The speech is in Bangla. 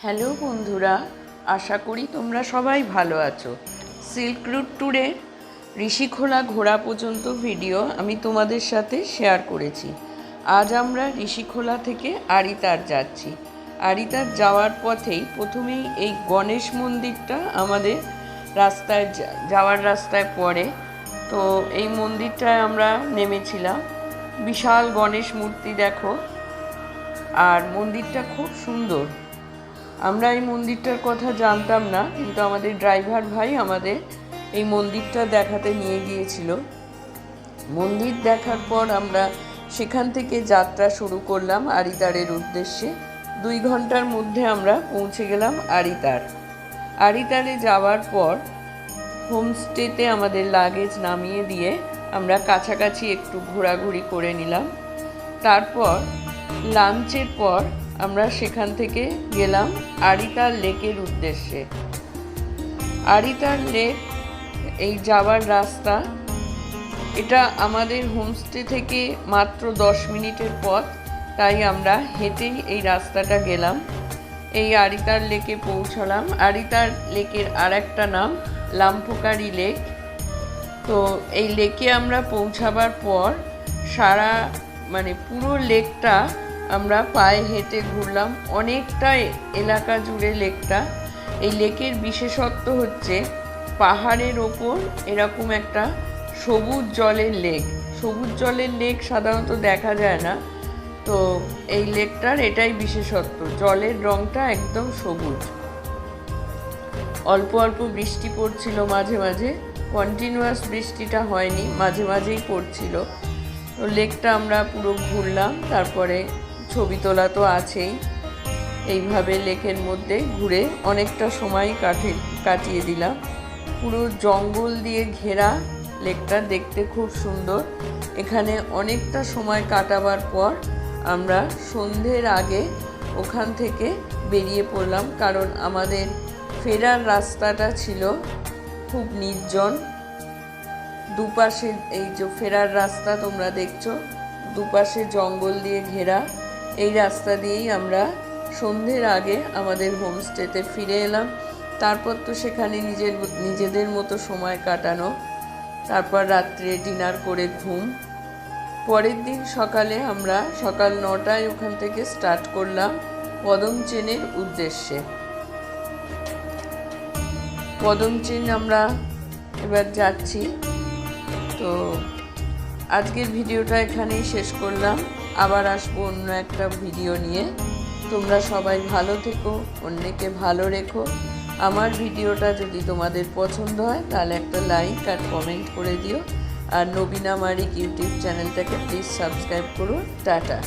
হ্যালো বন্ধুরা, আশা করি তোমরা সবাই ভালো আছো। সিল্ক রুট ট্যুরে ঋষিখোলা ঘোরা পর্যন্ত ভিডিও আমি তোমাদের সাথে শেয়ার করেছি। আজ আমরা ঋষিখোলা থেকে আরিতার যাচ্ছি। আরিতার যাওয়ার পথেই প্রথমেই এই গণেশ মন্দিরটা আমাদের রাস্তায় যাওয়ার রাস্তায় পড়ে। তো এই মন্দিরটায় আমরা নেমেছিলাম। বিশাল গণেশ মূর্তি দেখো, আর মন্দিরটা খুব সুন্দর। আমরা এই মন্দিরটার কথা জানতাম না, কিন্তু আমাদের ড্রাইভার ভাই আমাদের এই মন্দিরটা দেখাতে নিয়ে গিয়েছিল। মন্দির দেখার পর আমরা সেখান থেকে যাত্রা শুরু করলাম আরিতারের উদ্দেশ্যে। 2 ঘন্টার মধ্যে আমরা পৌঁছে গেলাম আরিতার। আরিতারে যাওয়ার পর হোমস্টেতে আমাদের লাগেজ নামিয়ে দিয়ে আমরা কাছাকাছি একটু ঘোরাঘুরি করে নিলাম। তারপর লাঞ্চের পর আমরা সেখান থেকে গেলাম আরিতার লেকের উদ্দেশ্যে। আরিতার লেক এই যাওয়ার রাস্তা, এটা আমাদের হোমস্টে থেকে মাত্র 10 মিনিটের পথ, তাই আমরা হেঁটেই এই রাস্তাটা গেলাম। এই আরিতার লেকে পৌঁছালাম। আরিতার লেকের আর একটা নাম লাম্ফোকারি লেক। তো এই লেকে আমরা পৌঁছাবার পর পুরো লেকটা আমরা পায়ে হেঁটে ঘুরলাম। অনেকটা এলাকা জুড়ে লেকটা। এই লেকের বিশেষত্ব হচ্ছে পাহাড়ের ওপর এরকম একটা সবুজ জলের লেক। সবুজ জলের লেক সাধারণত দেখা যায় না, তো এই লেকটার এটাই বিশেষত্ব, জলের রঙটা একদম সবুজ। অল্প অল্প বৃষ্টি পড়ছিল মাঝে মাঝে, কন্টিনিউয়াস বৃষ্টিটা হয়নি, মাঝে মাঝেই পড়ছিল। তো লেকটা আমরা পুরো ঘুরলাম, তারপরে ছবি তোলা তো আছেই। এইভাবে লেকের মধ্যে ঘুরে অনেকটা সময় কাটিয়ে দিলাম। পুরো জঙ্গল দিয়ে ঘেরা লেকটা, দেখতে খুব সুন্দর। এখানে অনেকটা সময় কাটাবার পর আমরা সন্ধ্যের আগে ওখান থেকে বেরিয়ে পড়লাম, কারণ আমাদের ফেরার রাস্তাটা ছিল খুব নির্জন। দুপাশে এই যে ফেরার রাস্তা তোমরা দেখছো, দুপাশে জঙ্গল দিয়ে ঘেরা। এই রাস্তা দিয়েই আমরা সন্ধ্যের আগে আমাদের হোমস্টেতে ফিরে এলাম। তারপর তো সেখানে নিজেদের মতো সময় কাটানো, তারপর রাত্রে ডিনার করে ঘুম। পরের দিন সকালে আমরা সকাল 9টায় ওখান থেকে স্টার্ট করলাম পদমচেনের উদ্দেশ্যে। পদমচেন আমরা এবার যাচ্ছি। তো আজকের ভিডিওটা এখানেই শেষ করলাম। আবার আসবো অন্য একটা ভিডিও নিয়ে। তোমরা সবাই ভালো থেকো, অন্যকে ভালো রেখো। আমার ভিডিওটা যদি তোমাদের পছন্দ হয় তাহলে একটা লাইক আর কমেন্ট করে দিও। আর নবীনা মারিক ইউটিউব চ্যানেলটাকে প্লিজ সাবস্ক্রাইব করো। টাটা।